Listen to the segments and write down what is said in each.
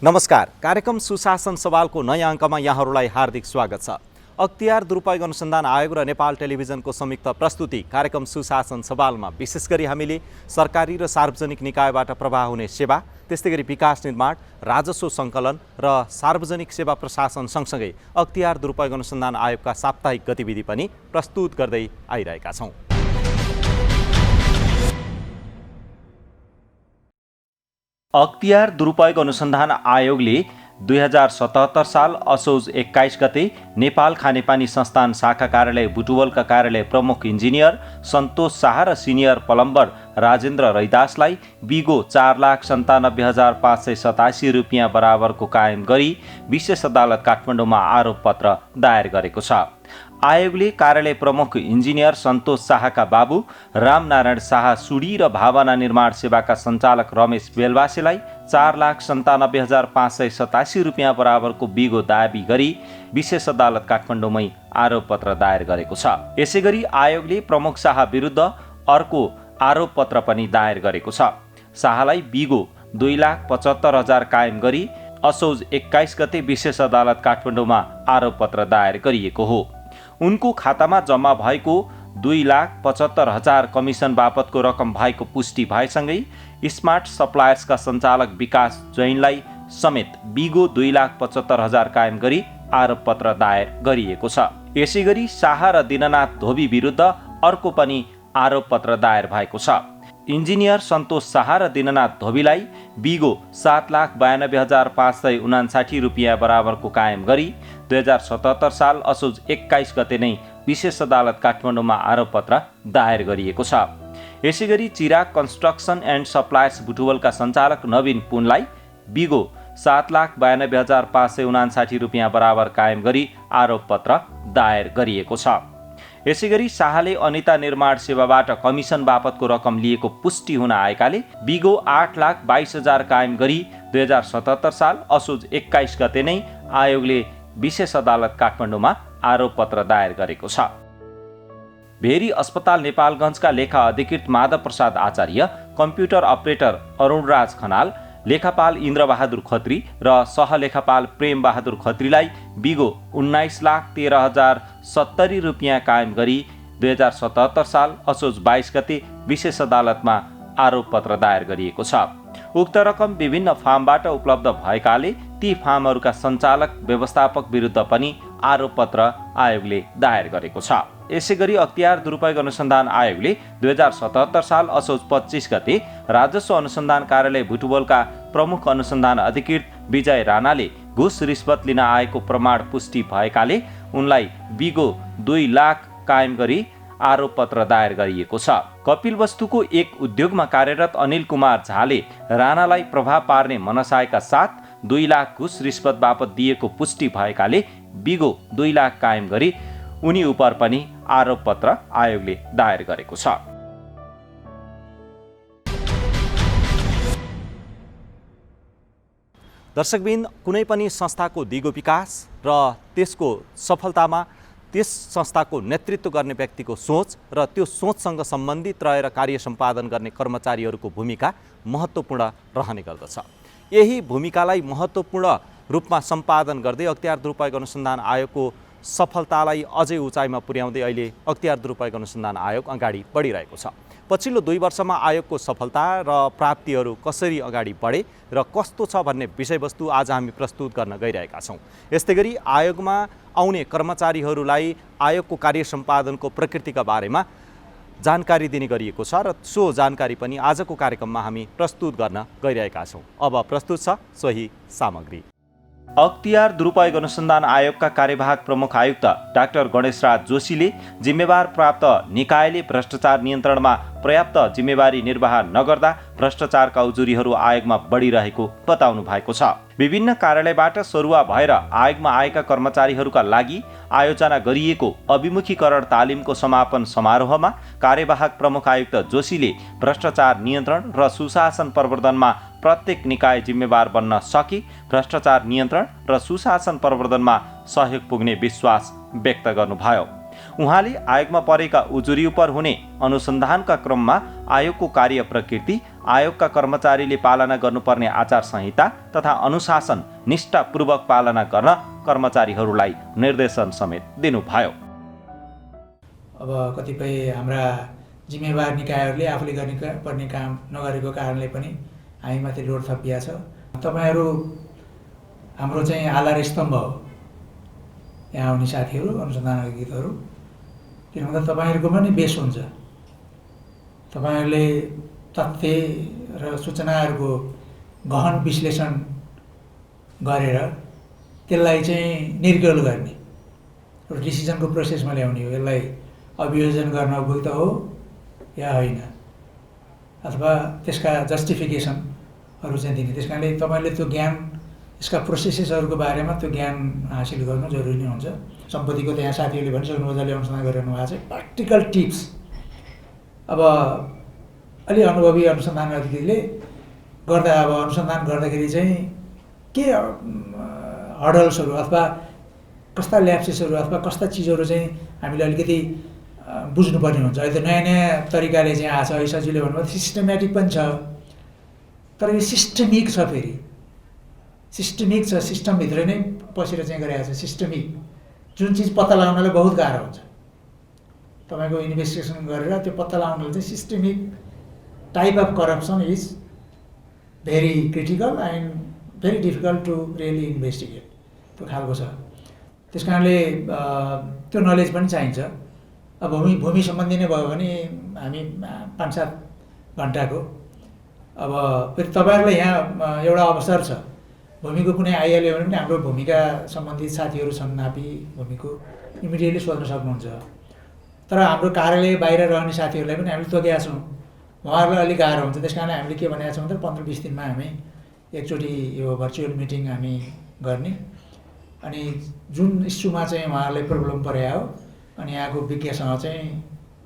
नमस्कार। कार्यक्रम सुशासन सवालको नयाँ अङ्कमा यहाँहरूलाई हार्दिक स्वागत छ। अख्तियार दुरुपयोग अनुसन्धान आयोग र नेपाल टेलिभिजनको संयुक्त प्रस्तुति कार्यक्रम सुशासन सवालमा विशेष गरी हामीले सरकारी र सार्वजनिक निकायबाट प्रवाह हुने सेवा, त्यस्तै गरी विकास निर्माण, राजस्व सङ्कलन र सार्वजनिक सेवा प्रशासन सँगसँगै अख्तियार दुरुपयोग अनुसन्धान आयोगका साप्ताहिक गतिविधि पनि प्रस्तुत गर्दै आइरहेका छौँ। अख्तियार दुरुपयोग अनुसन्धान आयोगले 2077 साल असोज 21 गते नेपाल खानेपानी संस्थान शाखा कार्यालय बुटवलका कार्यालय प्रमुख इन्जिनियर सन्तोष शाह र सिनियर प्लम्बर राजेन्द्र रैदासलाई बिगो 4,97,587 रुपियाँ बराबरको कायम गरी विशेष अदालत काठमाडौँमा आरोपपत्र दायर गरेको छ। आयोगले कार्यालय प्रमुख इन्जिनियर सन्तोष शाहका बाबु रामनारायण शाह सुडी र भावना निर्माण सेवाका सञ्चालक रमेश बेलवासेलाई 4,97,587 रुपियाँ बराबरको बिगो दाबी गरी विशेष अदालत काठमाडौँमै आरोपपत्र दायर गरेको छ। यसैगरी आयोगले प्रमुख शाह विरुद्ध अर्को आरोपपत्र पनि दायर गरेको छ। शाहलाई बिगो 2,75,000 कायम गरी असोज 21 गते विशेष अदालत काठमाडौँमा आरोपपत्र दायर गरिएको हो। उनको खातामा जम्मा भएको 2,75,000 कमिसन बापतको रकम भएको पुष्टि भएसँगै स्मार्ट सप्लायर्सका सञ्चालक विकास जैनलाई समेत बिगो 2,75,000 कायम गरी आरोपपत्र दायर गरिएको छ। यसैगरी शाह र दिननाथ धोबी विरुद्ध अर्को पनि आरोपपत्र दायर भएको छ। इन्जिनियर सन्तोष शाह र दिननाथ धोबीलाई बिगो 7,92,559 रुपियाँ बराबरको कायम गरी 2077 साल असोज 21 गते नै विशेष अदालत काठमाडौँमा आरोपपत्र दायर गरिएको छ। यसैगरी चिराग कन्स्ट्रक्सन एन्ड सप्लायर्स बुटवलका सञ्चालक नवीन पुनलाई बिगो 7,92,559 रुपियाँ बराबर कायम गरी आरोपपत्र दायर गरिएको छ। यसैगरी शाहले अनिता निर्माण सेवाबाट कमिसन बापतको रकम लिएको पुष्टि हुन आएकाले बिगो 8,22,000 कायम गरी 2077 साल असोज 21 गते नै आयोगले विशेष अदालत काठमाडौँमा आरोपपत्र दायर गरेको छ। भेरी अस्पताल नेपालगञ्जका लेखा अधिकृत माधव प्रसाद आचार्य, कम्प्युटर अपरेटर अरुणराज खनाल, लेखापाल इन्द्रबहादुर खत्री र सहलेखापाल प्रेम बहादुर खत्रीलाई बिगो 19,13,070 रुपियाँ कायम गरी 2077 साल असोज 22 गते विशेष अदालतमा आरोपपत्र दायर गरिएको छ। उक्त रकम विभिन्न फार्मबाट उपलब्ध भएकाले ती फार्महरूका सञ्चालक व्यवस्थापक विरुद्ध पनि आरोपपत्र आयोगले दायर गरेको छ। यसैगरी अख्तियार दुरुपयोग अनुसन्धान आयोगले 2077 साल असोज 25 गते राजस्व अनुसन्धान कार्यालय बुटवलका प्रमुख अनुसन्धान अधिकृत विजय राणाले घुस रिश्वत लिन आएको प्रमाण पुष्टि भएकाले उनलाई बिगो 2 लाख कायम गरी आरोपपत्र दायर गरिएको छ। कपिलवस्तुको एक उद्योगमा कार्यरत अनिल कुमार झाले राणालाई प्रभाव पार्ने मनसायका साथ 2 लाख घुस रिश्वत बापत दिएको पुष्टि भएकाले बिगो 2 लाख कायम गरी उनी उप पनि आरोपपत्र आयोगले दायर गरेको छ। दर्शकबिन, कुनै पनि संस्थाको दिगो विकास र त्यसको सफलतामा त्यस संस्थाको नेतृत्व गर्ने व्यक्तिको सोच र त्यो सोचसँग सम्बन्धित रहेर कार्य सम्पादन गर्ने कर्मचारीहरूको भूमिका महत्त्वपूर्ण रहने गर्दछ। यही भूमिकालाई महत्त्वपूर्ण रूपमा सम्पादन गर्दै अख्तियार दुरुपयोग अनुसन्धान आयोगको सफलतालाई अझै उचाइमा पुर्याउँदै अहिले अख्तियार दुरुपयोग अनुसन्धान आयोग अगाडि बढिरहेको छ। पछिल्लो 2 वर्षमा आयोगको सफलता र प्राप्तिहरू कसरी अगाडि बढे र कस्तो छ भन्ने विषयवस्तु आज हामी प्रस्तुत गर्न गइरहेका छौँ। यस्तै गरी आयोगमा आउने कर्मचारीहरूलाई आयोगको कार्य सम्पादनको प्रकृतिका बारेमा जानकारी दिने गरिएको छ र सो जानकारी पनि आजको कार्यक्रममा हामी प्रस्तुत गर्न गइरहेका छौँ। अब प्रस्तुत छ सोही सामग्री। अख्तियार दुरुपयोग अनुसन्धान आयोगका कार्यवाहक प्रमुख आयुक्त डाक्टर गणेशराज जोशीले जिम्मेवार प्राप्त निकायले भ्रष्टाचार नियन्त्रणमा पर्याप्त जिम्मेवारी निर्वाह नगर्दा भ्रष्टाचारका उजुरीहरू आयोगमा बढिरहेको बताउनु भएको छ। विभिन्न कार्यालयबाट सरुवा भएर आयोगमा आएका कर्मचारीहरूका लागि आयोजना गरिएको अभिमुखीकरण तालिमको समापन समारोहमा कार्यवाहक प्रमुख आयुक्त जोशीले भ्रष्टाचार नियन्त्रण र सुशासन प्रवर्धनमा प्रत्येक निकाय जिम्मेवार बन्न सके भ्रष्टाचार नियन्त्रण र सुशासन प्रवर्धनमा सहयोग पुग्ने विश्वास व्यक्त गर्नुभयो। उहाँले आयोगमा परेका उजुरी उपर हुने अनुसन्धानका क्रममा आयोगको कार्य प्रकृति, आयोगका कर्मचारीले पालना गर्नुपर्ने आचार संहिता तथा अनुशासन निष्ठापूर्वक पालना गर्न कर्मचारीहरूलाई निर्देशन समेत दिनुभयो। अब कतिपय हाम्रा जिम्मेवार निकायहरूले आफूले गर्नुपर्ने काम नगरेको कारणले पनि हामीमाथि लोड थपिया छ। तपाईहरू हाम्रो चाहिँ आधार स्तम्भ हो यहाँ आउने साथीहरू, अनुसन्धान अधिकृतहरू। किन भन्दा तपाईँहरूको पनि बेस हुन्छ। तपाईँहरूले तथ्य र सूचनाहरूको गहन विश्लेषण गरेर त्यसलाई चाहिँ निर्गल गर्ने एउटा डिसिजनको प्रोसेसमा ल्याउने हो। यसलाई अभियोजन गर्न उपयुक्त हो या होइन, अथवा त्यसका जस्टिफिकेसनहरू चाहिँ दिने। त्यस कारणले तपाईँले त्यो ज्ञान, यसका प्रोसेसेसहरूको बारेमा त्यो ज्ञान हासिल गर्नु जरुरी नै हुन्छ। सम्पत्तिको त्यहाँ साथीहरूले भनिसक्नु मजाले अनुसन्धान गरिरहनु भएको छ। प्र्याक्टिकल टिप्स अब अलि अनुभवी अनुसन्धान अधिकारीले गर्दा, अब अनुसन्धान गर्दाखेरि चाहिँ के हडल्सहरू अथवा कस्ता ल्याप्सेसहरू अथवा कस्ता चिजहरू चाहिँ हामीले अलिकति बुझ्नुपर्ने हुन्छ। अहिले त नयाँ नयाँ तरिकाले चाहिँ आएको छ। है सजिलो भन्नुभयो सिस्टमेटिक पनि छ, तर यो सिस्टमिक छ। फेरि सिस्टमिक छ, सिस्टमभित्र नै पसेर चाहिँ गरिरहेको छ। सिस्टमिक जुन चिज पत्ता लगाउनलाई बहुत गाह्रो हुन्छ। तपाईँको इन्भेस्टिगेसन गरेर त्यो पत्ता लगाउनलाई चाहिँ systemic type of corruption is very critical and very difficult to really investigate. त्यो खालको छ। त्यस कारणले त्यो नलेज पनि चाहिन्छ। अब भूमि सम्बन्धी नै भयो भने हामी 5-7 घन्टाको। अब फेरि तपाईँहरूलाई यहाँ एउटा अवसर छ, भूमिको कुनै आइहाल्यो भने पनि हाम्रो भूमिका सम्बन्धित साथीहरू छन्, नापी भूमिको, इमिडिएटली सोध्न सक्नुहुन्छ। तर हाम्रो कार्यालय बाहिर रहने साथीहरूलाई पनि हामीले तोकेका छौँ। उहाँहरूलाई अलिक गाह्रो हुन्छ। त्यस कारण हामीले के भनेका छौँ भने 15-20 दिनमा हामी एकचोटि यो भर्चुअल मिटिङ हामी गर्ने, अनि जुन इस्युमा चाहिँ उहाँहरूलाई प्रब्लम परेको हो अनि यहाँको विज्ञसँग चाहिँ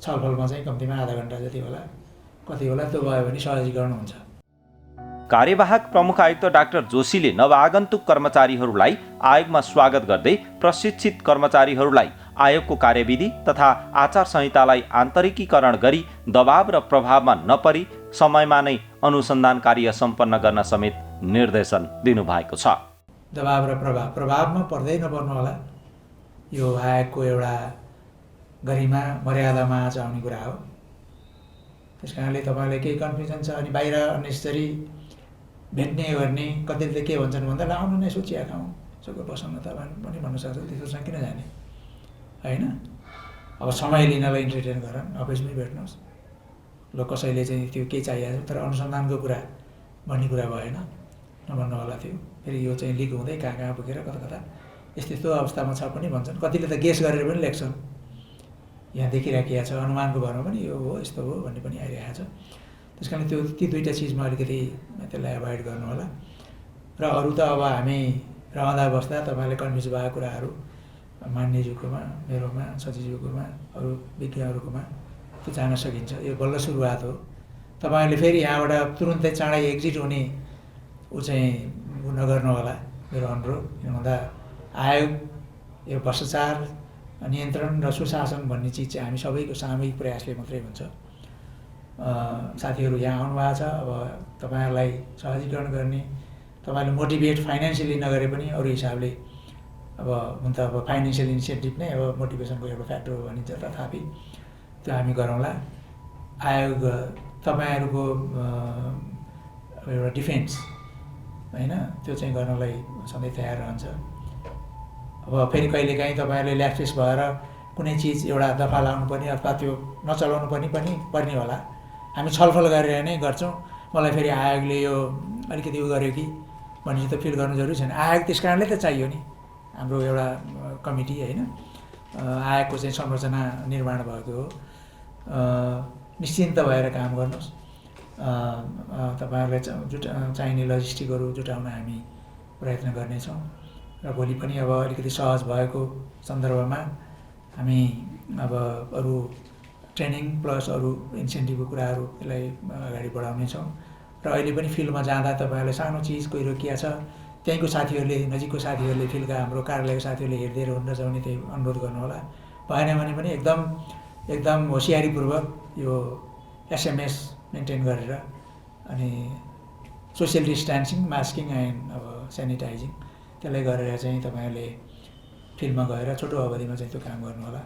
छलफलमा चाहिँ कम्तीमा आधा घन्टा जति होला, कति होला, त्यो भयो भने सहजीकरण हुन्छ। कार्यवाहक प्रमुख आयुक्त डाक्टर जोशीले नवआगन्तुक कर्मचारीहरूलाई आयोगमा स्वागत गर्दै प्रशिक्षित कर्मचारीहरूलाई आयोगको कार्यविधि तथा आचार संहितालाई आन्तरिकीकरण गरी दबाव र प्रभावमा नपरी समयमा नै अनुसन्धान कार्य सम्पन्न गर्न समेत निर्देशन दिनुभएको छ। दबाव र प्रभावमा पर्दै नपर्नु होला, यो आयोगको एउटा गरिमा मर्यादामा आउने कुरा हो। त्यस कारणले तपाईँलाई केही कन्फ्युजन छ अनि बाहिर अनेसरी भेट्ने गर्ने, कतिले के भन्छन् भन्दा आउनु नै सोचिया खाउँ सबै बसौँ त पनि भन्नु सक्छ। त्यसोसँग किन जाने होइन। अब समय लिनलाई इन्टरटेन गरौँ, अफिसमै भेट्नुहोस्। ल कसैले चाहिँ त्यो के चाहिएको छ तर अनुसन्धानको कुरा भन्ने कुरा भएन, नभन्नु होला थियो। फेरि यो चाहिँ लिक हुँदै कहाँ कहाँ पुगेर कता कता यस्तो अवस्थामा छ पनि भन्छन्। कतिले त गेस गरेर पनि लेख्छन्, यहाँ देखिराखिया छ, अनुमानको भरमा पनि यो हो यस्तो हो भन्ने पनि आइरहेको छ। त्यस कारण ती दुईवटा चिजमा अलिकति त्यसलाई एभोइड गर्नु होला। र अरू त अब हामी रहँदा बस्दा तपाईँले कन्भिन्स भएको कुराहरू मान्यज्यूकोमा, मेरोमा, सचिवज्यूकोमा, अरू विज्ञहरूकोमा त्यो जान सकिन्छ। यो बल्ल सुरुवात हो। तपाईँहरूले फेरि यहाँबाट तुरुन्तै चाँडै एक्जिट हुने चाहिँ नगर्नु होला, मेरो अनुरोध। किन भन्दा आयोग यो भ्रष्टाचार नियन्त्रण र सुशासन भन्ने चिज चाहिँ हामी सबैको सामूहिक प्रयासले मात्रै हुन्छ। साथीहरू यहाँ आउनुभएको छ। अब तपाईँहरूलाई सहजीकरण गर्ने, तपाईँहरूले मोटिभेट फाइनेन्सियली नगरे पनि अरू हिसाबले, अब हुन त अब फाइनेन्सियल इन्सेन्टिभ नै अब मोटिभेसनको एउटा फ्याक्टर हो भनिन्छ, तथापि त्यो हामी गरौँला। आयोग तपाईँहरूको एउटा डिफेन्स होइन, त्यो चाहिँ गर्नलाई सधैँ तयार रहन्छ। अब फेरि कहिलेकाहीँ तपाईँहरूले ल्याप्सेस भएर कुनै चिज एउटा दफा लाउनु पर्ने अथवा त्यो नचलाउनु पनि पर्ने होला। हामी छलफल गरेर नै गर्छौँ। मलाई फेरि आयोगले यो अलिकति उ गर्यो कि भन्ने त फिल गर्नु जरुरी छैन। आयोग त्यस कारणले त चाहियो नि, हाम्रो एउटा कमिटी होइन, आयोगको चाहिँ संरचना निर्माण भएको हो। निश्चिन्त भएर काम गर्नुहोस्। तपाईँहरूलाई चाहिने लजिस्टिकहरू जुटाउन हामी प्रयत्न गर्नेछौँ र भोलि पनि अब अलिकति सहज भएको सन्दर्भमा हामी अब अरू ट्रेनिङ प्लस अरू इन्सेन्टिभको कुराहरू यसलाई अगाडि बढाउनेछौँ। र अहिले पनि फिल्डमा जाँदा तपाईँहरूलाई सानो चिज कोही रोकिया छ, त्यहीँको साथीहरूले, नजिकको साथीहरूले, फिल्डका हाम्रो कार्यालयको साथीहरूले हेर्दै नजाउने त्यही अनुरोध गर्नुहोला। भएन भने पनि एकदम होसियारीपूर्वक यो SMS मेन्टेन गरेर अनि सोसियल डिस्टेन्सिङ, मास्किङ एन्ड अब सेनिटाइजिङ त्यसलाई गरेर चाहिँ तपाईँहरूले फिल्डमा गएर छोटो अवधिमा चाहिँ त्यो काम गर्नुहोला।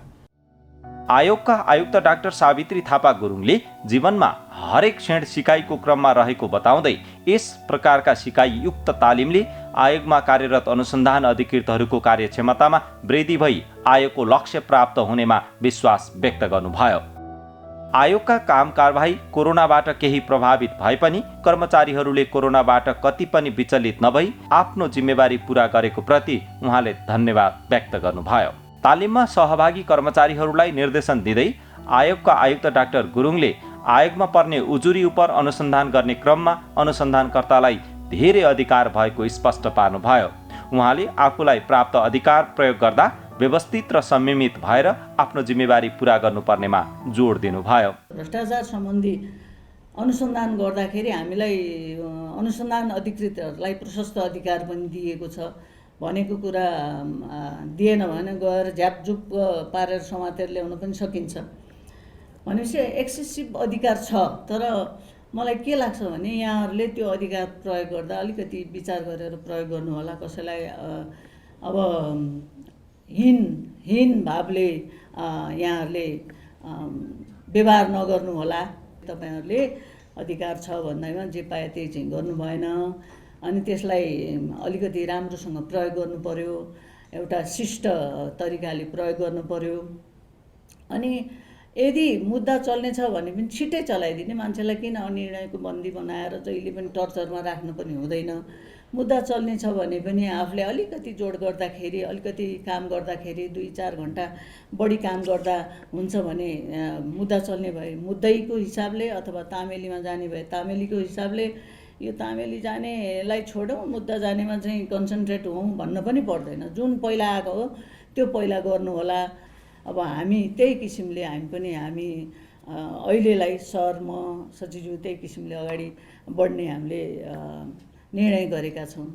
आयोगका आयुक्त डाक्टर सावित्री थापा गुरुङले जीवनमा हरेक क्षण सिकाइको क्रममा रहेको बताउँदै यस प्रकारका सिकाइयुक्त तालिमले आयोगमा कार्यरत अनुसन्धान अधिकृतहरूको कार्यक्षमतामा वृद्धि भई आयोगको लक्ष्य प्राप्त हुनेमा विश्वास व्यक्त गर्नुभयो। आयोगका काम कारबाही कोरोनाबाट केही प्रभावित भए पनि कर्मचारीहरूले कोरोनाबाट कति पनि विचलित नभई आफ्नो जिम्मेवारी पूरा गरेको प्रति उहाँले धन्यवाद व्यक्त गर्नुभयो। तालिममा सहभागी कर्मचारीहरूलाई निर्देशन दिँदै आयोगका आयुक्त डाक्टर गुरुङले आयोगमा पर्ने उजुरी उप अनुसन्धान गर्ने क्रममा अनुसन्धानकर्तालाई धेरै अधिकार भएको स्पष्ट पार्नुभयो। उहाँले आफूलाई प्राप्त अधिकार प्रयोग गर्दा व्यवस्थित र संयमित भएर आफ्नो जिम्मेवारी पूरा गर्नुपर्नेमा जोड दिनुभयो। भ्रष्टाचार सम्बन्धी अनुसन्धान गर्दाखेरि हामीलाई अनुसन्धान अधिकृतहरूलाई प्रशस्त अधिकार पनि दिएको छ। भनेको कुरा दिएन भने गएर झ्यापझुप पारेर समातेर ल्याउन पनि सकिन्छ। भनेपछि एक्सेसिभ अधिकार छ, तर मलाई के लाग्छ भने यहाँहरूले त्यो अधिकार प्रयोग गर्दा अलिकति विचार गरेर प्रयोग गर्नु होला। कसैलाई अब हीन भावले यहाँहरूले व्यवहार नगर्नु होला। तपाईँहरूले अधिकार छ भन्दैमा जे पाए त्यही चाहिँ गर्नु भएन। अनि त्यसलाई अलिकति राम्रोसँग प्रयोग गर्नु पर्यो, एउटा शिष्ट तरिकाले प्रयोग गर्नु पर्यो। अनि यदि मुद्दा चल्नेछ भने पनि छिट्टै चलाइदिने, मान्छेलाई किन अनिर्णयको बन्दी बनाएर जहिले पनि टर्चरमा राख्नु पनि हुँदैन। मुद्दा चल्नेछ भने पनि आफूले अलिकति जोड गर्दाखेरि, अलिकति काम गर्दाखेरि 2-4 घन्टा बढी काम गर्दा हुन्छ भने मुद्दा चल्ने भए मुद्दैको हिसाबले अथवा तामेलीमा जाने भए तामेलीको हिसाबले यो तामेली जानेलाई छोडौँ, मुद्दा जानेमा चाहिँ कन्सन्ट्रेट हौँ भन्न पनि पर्दैन। जुन पहिला आएको हो त्यो पहिला गर्नु होला। अब हामी त्यही किसिमले हामी अहिलेलाई सर म सचिवज्यू त्यही किसिमले अगाडि बढ्ने हामीले निर्णय गरेका छौँ।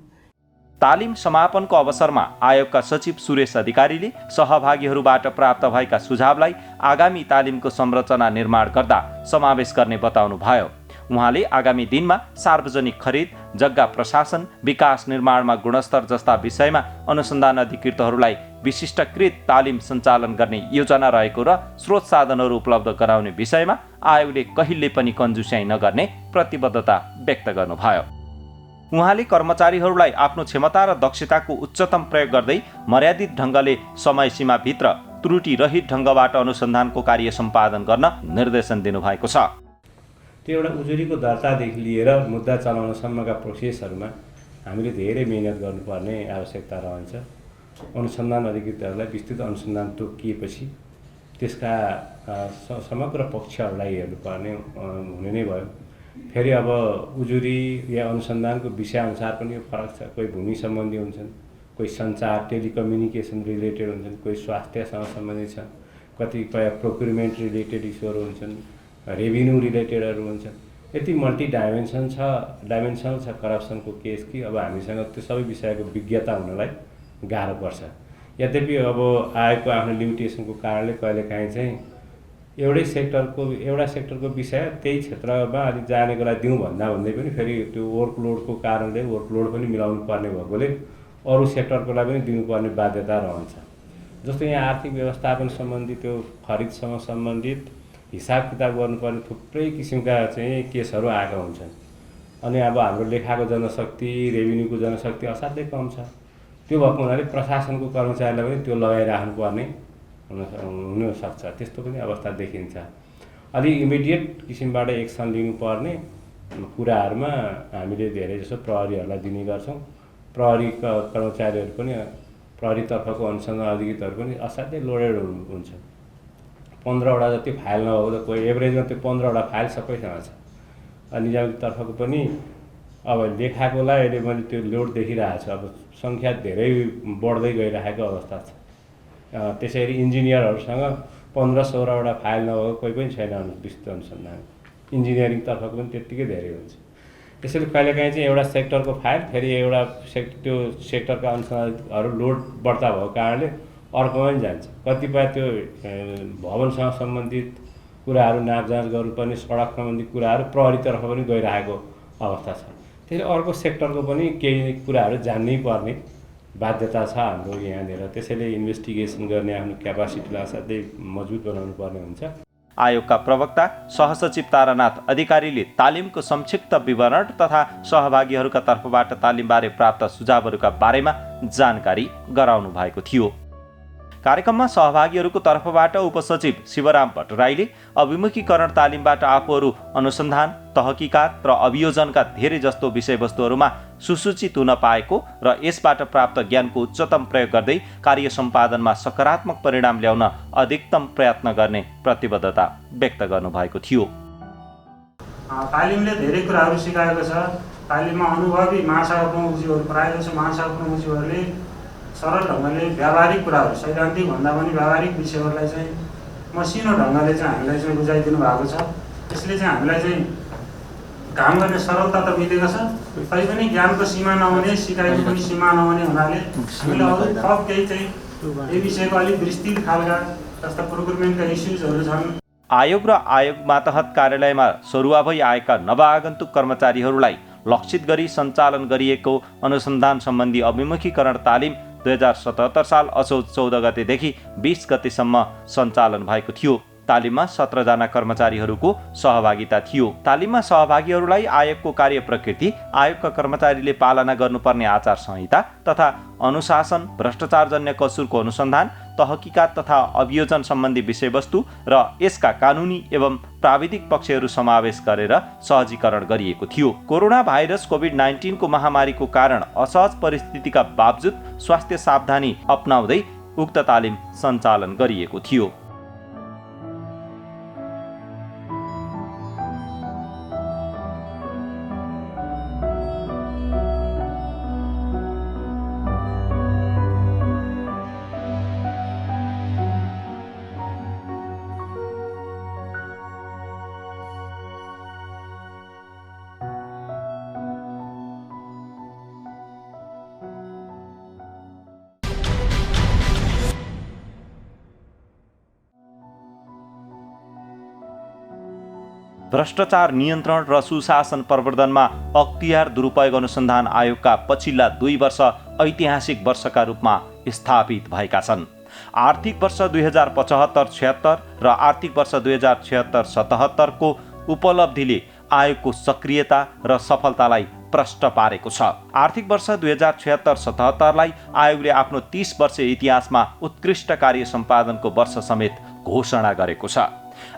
तालिम समापनको अवसरमा आयोगका सचिव सुरेश अधिकारीले सहभागीहरूबाट प्राप्त भएका सुझावलाई आगामी तालिमको संरचना निर्माण गर्दा समावेश गर्ने बताउनुभयो। उहाँले आगामी दिनमा सार्वजनिक खरिद, जग्गा प्रशासन, विकास निर्माणमा गुणस्तर जस्ता विषयमा अनुसन्धान अधिकृतहरूलाई विशिष्टकृत तालिम सञ्चालन गर्ने योजना रहेको र स्रोत साधनहरू उपलब्ध गराउने विषयमा आयोगले कहिले पनि कन्जुस्याइ नगर्ने प्रतिबद्धता व्यक्त गर्नुभयो। उहाँले कर्मचारीहरूलाई आफ्नो क्षमता र दक्षताको उच्चतम प्रयोग गर्दै मर्यादित ढङ्गले समय सीमाभित्र त्रुटि रहित ढङ्गबाट अनुसन्धानको कार्य सम्पादन गर्न निर्देशन दिनुभएको छ। त्यो एउटा उजुरीको दर्तादेखि लिएर मुद्दा चलाउनसम्मका प्रोसेसहरूमा हामीले धेरै मेहनत गर्नुपर्ने आवश्यकता रहन्छ। अनुसन्धान अधिकृतहरूलाई विस्तृत अनुसन्धान तोकिएपछि त्यसका समग्र पक्षहरूलाई हेर्नुपर्ने हुने नै भयो। फेरि अब उजुरी या अनुसन्धानको विषयअनुसार पनि फरक छ। कोही भूमि सम्बन्धी हुन्छन्, कोही सञ्चार टेलिकम्युनिकेसन रिलेटेड हुन्छन्, कोही स्वास्थ्यसँग सम्बन्धित छ, कतिपय प्रोक्युरमेन्ट रिलेटेड इस्युहरू हुन्छन्, रेभिन्यू रिलेटेडहरू हुन्छन्। यति मल्टी डाइमेन्सनल छ करप्सनको केस कि अब हामीसँग त्यो सबै विषयको विज्ञता हुनलाई गाह्रो पर्छ। यद्यपि अब आयोगको आफ्नो लिमिटेसनको कारणले कहिलेकाहीँ चाहिँ एउटा सेक्टरको विषय त्यही क्षेत्रमा अलिक जानेको लागि दिउँ भन्दै पनि फेरि त्यो वर्कलोडको कारणले वर्कलोड पनि मिलाउनु पर्ने भएकोले अरू सेक्टरको लागि पनि दिनुपर्ने बाध्यता रहन्छ। जस्तो यहाँ आर्थिक व्यवस्थापन सम्बन्धी त्यो खरिदसँग सम्बन्धित हिसाब किताब गर्नुपर्ने थुप्रै किसिमका चाहिँ केसहरू आएका हुन्छन्। अनि अब हाम्रो लेखाको जनशक्ति, रेभिन्यूको जनशक्ति असाध्यै कम छ। त्यो भएको हुनाले प्रशासनको कर्मचारीलाई पनि त्यो लगाइराख्नुपर्ने हुनसक्छ। त्यस्तो पनि अवस्था देखिन्छ। अलि इमिडिएट किसिमबाट एक्सन लिनुपर्ने कुराहरूमा हामीले धेरै जसो प्रहरीहरूलाई दिने गर्छौँ। प्रहरीका कर्मचारीहरू पनि, प्रहरीतर्फको अनुसन्धान अधिकृतहरू पनि असाध्यै लोडेड हुन्छ। 15वटा जति फाइल नभएको त कोही एभरेजमा त्यो 15वटा फाइल सबैसँग छ। अनि निजामतर्फको पनि अब लेखाकोलाई अहिले मैले त्यो लोड देखिरहेको छु। अब सङ्ख्या धेरै बढ्दै गइरहेको अवस्था छ। त्यसैले इन्जिनियरहरूसँग 15-16वटा फाइल नभएको कोही पनि छैन विस्तृत अनुसन्धान। इन्जिनियरिङतर्फको पनि त्यत्तिकै धेरै हुन्छ। त्यसैले कहिलेकाहीँ चाहिँ एउटा सेक्टरको फाइल फेरि एउटा त्यो सेक्टरका अनुसन्धानहरू लोड बढ्ता भएको कारणले अर्कोमा पनि जान्छ। कतिपय त्यो भवनसँग सम्बन्धित कुराहरू नापजाँच गर्नुपर्ने सडक सम्बन्धी कुराहरू प्रहरीतर्फ पनि गइरहेको अवस्था छ। त्यसले अर्को सेक्टरको पनि केही कुराहरू जान्नै पर्ने बाध्यता छ हाम्रो यहाँनिर। त्यसैले इन्भेस्टिगेसन गर्ने आफ्नो क्यापासिटीलाई असाध्यै मजबुत बनाउनु पर्ने हुन्छ। आयोगका प्रवक्ता सहसचिव तारानाथ अधिकारीले तालिमको संक्षिप्त विवरण तथा सहभागीहरूका तर्फबाट तालिमबारे प्राप्त सुझावहरूका बारेमा जानकारी गराउनु भएको थियो। कार्यक्रममा सहभागीहरूको तर्फबाट उपसचिव शिवराम भट्टराईले अभिमुखीकरण तालिमबाट आफूहरू अनुसन्धान, तहकिकात र अभियोजनका धेरै जस्तो विषयवस्तुहरूमा सुसूचित हुन पाएको र यसबाट प्राप्त ज्ञानको उच्चतम प्रयोग गर्दै कार्य सम्पादनमा सकारात्मक परिणाम ल्याउन अधिकतम प्रयत्न गर्ने प्रतिबद्धता व्यक्त गर्नुभएको थियो। तालिमले धेरै कुराहरू सिकाएको छ। तालिममा अनुभवी महाशाखा प्रमुखज्यूहरू, प्रायः जसो महाशाखा प्रमुखज्यूहरूले सरल ढङ्गले व्यावहारिक कुराहरू, सैद्धान्तिक भन्दा पनि व्यावहारिक विषयहरूलाई चाहिँ मसिनो ढङ्गले चाहिँ हामीलाई चाहिँ बुझाइदिनु भएको छ। त्यसले चाहिँ हामीलाई चाहिँ काम गर्ने सरलता त मिलेको छ, तैपनि ज्ञानको सीमा नहुने, सिकाइको पनि सीमा नहुने हुनाले हामीले अरू थप केही चाहिँ यो विषयको अलिक विस्तृत खालका जस्ता प्रोक्युरमेन्टका इस्युजहरू छन्। आयोग र आयोग मातहत कार्यालयमा सरुवा भई आएका नवागन्तुक कर्मचारीहरूलाई लक्षित गरी सञ्चालन गरिएको अनुसन्धान सम्बन्धी अभिमुखीकरण तालिम 2077 साल असोज 14 गतेदेखि 20 गतेसम्म सञ्चालन भएको थियो। तालिममा 17 जना कर्मचारीहरूको सहभागिता थियो। तालिममा सहभागीहरूलाई आयोगको कार्य प्रकृति, आयोगका कर्मचारीले पालना गर्नुपर्ने आचार संहिता तथा अनुशासन, भ्रष्टाचारजन्य कसुरको अनुसन्धान, तहकिकात तथा अभियोजन सम्बन्धी विषयवस्तु र यसका कानुनी एवं प्राविधिक पक्षहरू समावेश गरेर सहजीकरण गरिएको थियो। कोरोना भाइरस कोभिड-19 को महामारीको कारण असहज परिस्थितिका बावजुद स्वास्थ्य सावधानी अपनाउँदै उक्त तालिम सञ्चालन गरिएको थियो। भ्रष्टाचार नियन्त्रण र सुशासन प्रवर्धनमा अख्तियार दुरुपयोग अनुसन्धान आयोगका पछिल्ला 2 वर्ष ऐतिहासिक वर्षका रूपमा स्थापित भएका छन्। आर्थिक वर्ष 2075-76 र आर्थिक वर्ष 2076-77 को उपलब्धिले आयोगको सक्रियता र सफलतालाई प्रष्ट पारेको छ। आर्थिक वर्ष 2076-77 लाई आयोगले आफ्नो 30 वर्ष इतिहासमा उत्कृष्ट कार्य सम्पादनको वर्ष समेत घोषणा गरेको छ।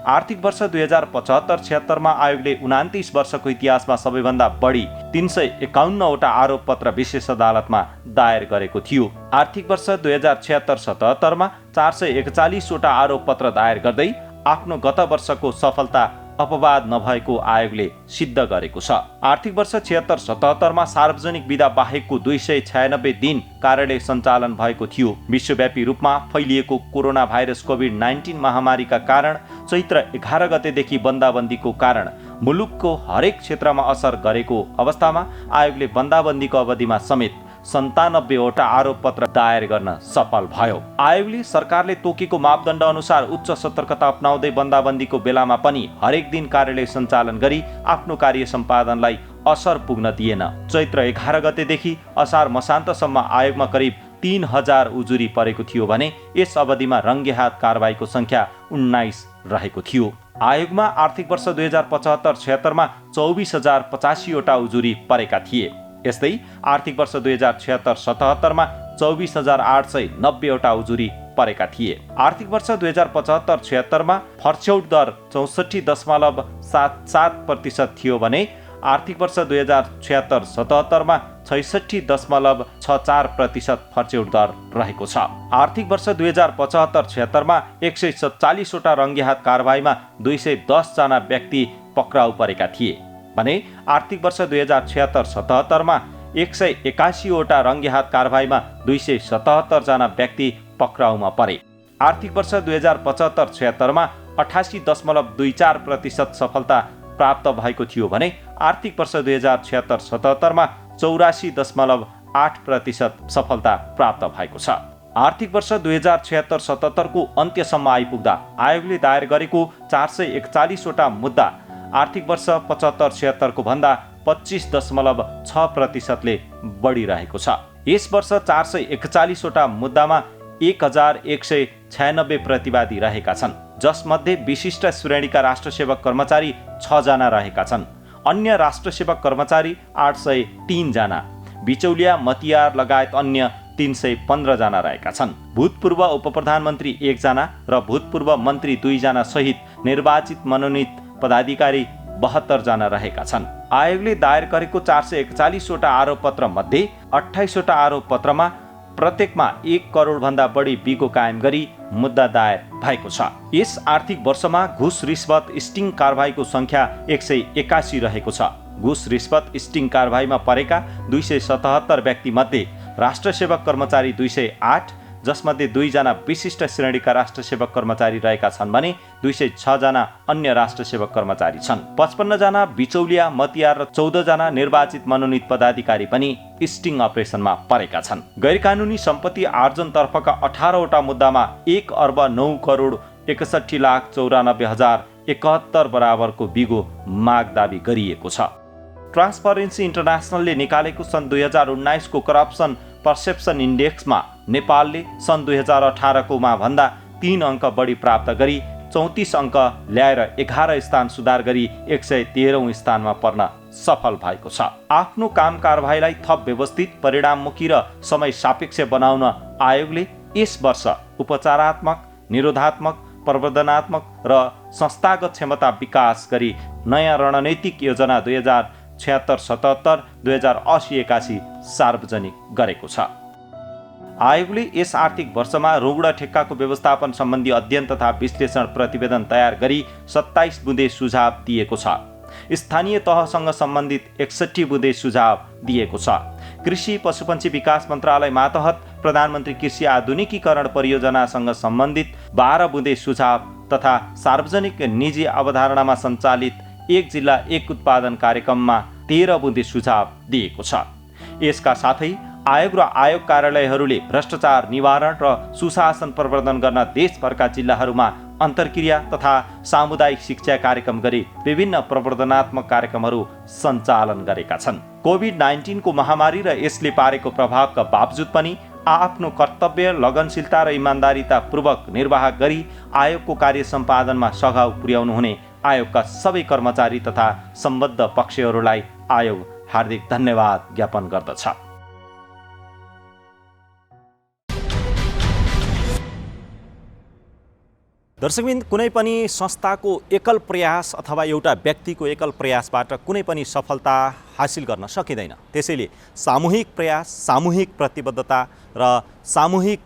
आर्थिक वर्ष 2075-76 मा आयोगले 29 वर्षको इतिहासमा सबैभन्दा बढी 351 वटा आरोप पत्र विशेष अदालतमा दायर गरेको थियो। आर्थिक वर्ष 2076-77 मा 441 वटा आरोप पत्र दायर गर्दै आफ्नो गत वर्षको सफलता अपवाद नभएको आयोगले सिद्ध गरेको छ। आर्थिक वर्ष 76-77 मा सार्वजनिक बिदा बाहेकको 296 दिन कार्यालय सञ्चालन भएको थियो। विश्वव्यापी रूपमा फैलिएको कोरोना भाइरस कोभिड-19 महामारीका कारण चैत्र 11 गतेदेखि बन्दाबन्दीको कारण मुलुकको हरेक क्षेत्रमा असर गरेको अवस्थामा आयोगले बन्दाबन्दीको अवधिमा समेत 97 वटा आरोप पत्र दायर गर्न सफल भयो। आयोगले सरकारले तोकेको मापदण्ड अनुसार उच्च सतर्कता अपनाउँदै बन्दाबन्दीको बेलामा पनि हरेक दिन कार्यालय सञ्चालन गरी आफ्नो कार्य सम्पादनलाई असर पुग्न दिएन। चैत्र 11 गतेदेखि असार मसान्तसम्म आयोगमा करिब 3000 उजुरी परेको थियो भने यस अवधिमा रङ्गेहात कारबाहीको संख्या 19 रहेको थियो। आयोगमा आर्थिक वर्ष 2075-76 मा 24085 वटा उजुरी परेका थिए। यस्तै आर्थिक वर्ष 2076-77 मा 24890 वटा उजुरी परेका थिए। आर्थिक वर्ष 2075-76 मा फर्स्यौट दर 64.77% थियो भने आर्थिक वर्ष 2076-77 मा 66.64% फर्स्यौट दर रहेको छ। आर्थिक वर्ष 2075-76 मा 147 वटा रङ्गेहात कारबाहीमा 210 जना व्यक्ति पक्राउ परेका थिए भने आर्थिक वर्ष 2076-77 मा 181 वटा रङ्गेहात कारबाहीमा 277 जना व्यक्ति पक्राउमा परे। आर्थिक वर्ष 2075-76 मा 88.24% सफलता प्राप्त भएको थियो भने आर्थिक वर्ष 2076-77 मा 84.8% सफलता प्राप्त भएको छ। आर्थिक वर्ष 2076-77 को अन्त्यसम्म आइपुग्दा आयोगले दायर गरेको 441वटा मुद्दा आर्थिक वर्ष 75-76 को भन्दा 25.6%ले बढिरहेको छ। यस वर्ष 441वटा मुद्दामा 1196 प्रतिवादी रहेका छन्, जसमध्ये विशिष्ट श्रेणीका राष्ट्रसेवक कर्मचारी 6 जना रहेका छन्। अन्य राष्ट्रसेवक कर्मचारी 803 जना, बिचौलिया मतियार लगायत अन्य 315 जना रहेका छन्। भूतपूर्व उपप्रधानमन्त्री 1 जना र भूतपूर्व मन्त्री 2 जना सहित निर्वाचित मनोनित पदाधिकारी 72 जना रहेका छन्। आयोगले दायर गरेको 441वटा आरोपपत्र मध्ये 28वटा आरोपपत्रमा प्रत्येकमा 1 करोड भन्दा बढी बिगो कायम गरी मुद्दा दायर भएको छ। यस आर्थिक वर्षमा घुस रिश्वत स्टिङ कारबाहीको संख्या 181 रहेको छ। घुस रिश्वत स्टिङ कारबाहीमा परेका 277 व्यक्ति मध्ये राष्ट्रसेवक कर्मचारी 208, जसमध्ये 2 जना विशिष्ट श्रेणीका राष्ट्रसेवक कर्मचारी रहेका छन् भने 206 जना अन्य राष्ट्रसेवक कर्मचारी छन्। 55 जना बिचौलिया मतियार र 14 जना निर्वाचित मनोनित पदाधिकारी पनि स्टिङ अपरेसनमा परेका छन्। गैरकानुनी सम्पत्ति आर्जनतर्फका 18वटा मुद्दामा 1 अर्ब 9 करोड 61,94,071 बराबरको बिगो माग दाबी गरिएको छ। ट्रान्सपरेन्सी इन्टरनेसनलले निकालेको सन् 2019 को करप्सन पर्सेप्सन इन्डेक्समा नेपालले सन् 2018 कोमा भन्दा 3 अङ्क बढी प्राप्त गरी 34 अङ्क ल्याएर 11 स्थान सुधार गरी 113औं स्थानमा पर्न सफल भएको छ। आफ्नो काम कारबाहीलाई थप व्यवस्थित, परिणाममुखी र समय सापेक्ष बनाउन आयोगले यस वर्ष उपचारात्मक, निरोधात्मक, प्रवर्धनात्मक र संस्थागत क्षमता विकास गरी नयाँ रणनीतिक योजना 2076-77, 2080-81 सार्वजनिक गरेको छ। आयोगले यस आर्थिक वर्षमा रुग्ण ठेक्काको व्यवस्थापन सम्बन्धी अध्ययन तथा विश्लेषण प्रतिवेदन तयार गरी 27 बुँदे सुझाव दिएको छ। स्थानीय तहसँग सम्बन्धित 61 बुँदे सुझाव दिएको छ। कृषि पशुपन्छी विकास मन्त्रालय मातहत प्रधानमन्त्री कृषि आधुनिकीकरण परियोजनासँग सम्बन्धित 12 बुँदे सुझाव तथा सार्वजनिक निजी अवधारणामा सञ्चालित 1 जिल्ला 1 उत्पादन कार्यक्रममा 13 बुँदे सुझाव दिएको छ। यसका साथै आयोग र आयोग कार्यालयहरूले भ्रष्टाचार निवारण र सुशासन प्रवर्धन गर्न देशभरका जिल्लाहरूमा अन्तर्क्रिया तथा सामुदायिक शिक्षा कार्यक्रम गरी विभिन्न प्रवर्धनात्मक कार्यक्रमहरू सञ्चालन गरेका छन्। कोभिड-19 को महामारी र यसले पारेको प्रभावका बावजुद पनि आफ्नो कर्तव्य, लगनशीलता र इमान्दारितापूर्वक निर्वाह गरी आयोगको कार्य सम्पादनमा सघाउ पुर्याउनु हुने आयोगका सबै कर्मचारी तथा सम्बद्ध पक्षहरूलाई आयोग हार्दिक धन्यवाद ज्ञापन गर्दछ। दर्शकबिन, कुनै पनि संस्थाको एकल प्रयास अथवा एउटा व्यक्तिको एकल प्रयासबाट कुनै पनि सफलता हासिल गर्न सकिँदैन। त्यसैले सामूहिक प्रयास, सामूहिक प्रतिबद्धता र सामूहिक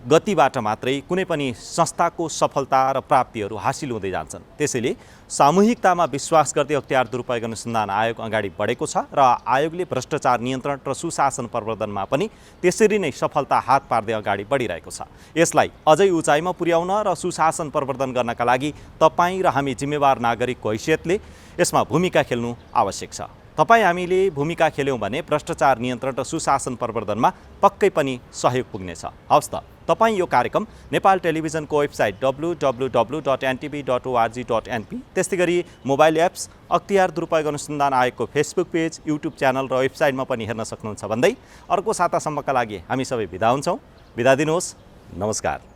गतिबाट मात्रै कुनै पनि संस्थाको सफलता र प्राप्तिहरू हासिल हुँदै जान्छन्। त्यसैले सामूहिकतामा विश्वास गर्दै अख्तियार दुरुपयोग अनुसन्धान आयोग अगाडि बढेको छ र आयोगले भ्रष्टाचार नियन्त्रण र सुशासन प्रवर्धनमा पनि त्यसरी नै सफलता हात पार्दै अगाडि बढिरहेको छ। यसलाई अझै उचाइमा पुर्याउन र सुशासन प्रवर्धन गर्नका लागि तपाईँ र हामी जिम्मेवार नागरिकको हैसियतले यसमा भूमिका खेल्नु आवश्यक छ। तपाईँ हामीले भूमिका खेल्यौँ भने भ्रष्टाचार नियन्त्रण र सुशासन प्रवर्धनमा पक्कै पनि सहयोग पुग्नेछ। हवस् त, तपाईँ यो कार्यक्रम नेपाल टेलिभिजनको वेबसाइट www.ntv.org.np, त्यस्तै गरी मोबाइल एप्स, अख्तियार दुरुपयोग अनुसन्धान आयोगको फेसबुक पेज, युट्युब च्यानल र वेबसाइटमा पनि हेर्न सक्नुहुन्छ भन्दै अर्को सातासम्मका लागि हामी सबै बिदा हुन्छौँ। बिदा दिनुहोस्। नमस्कार।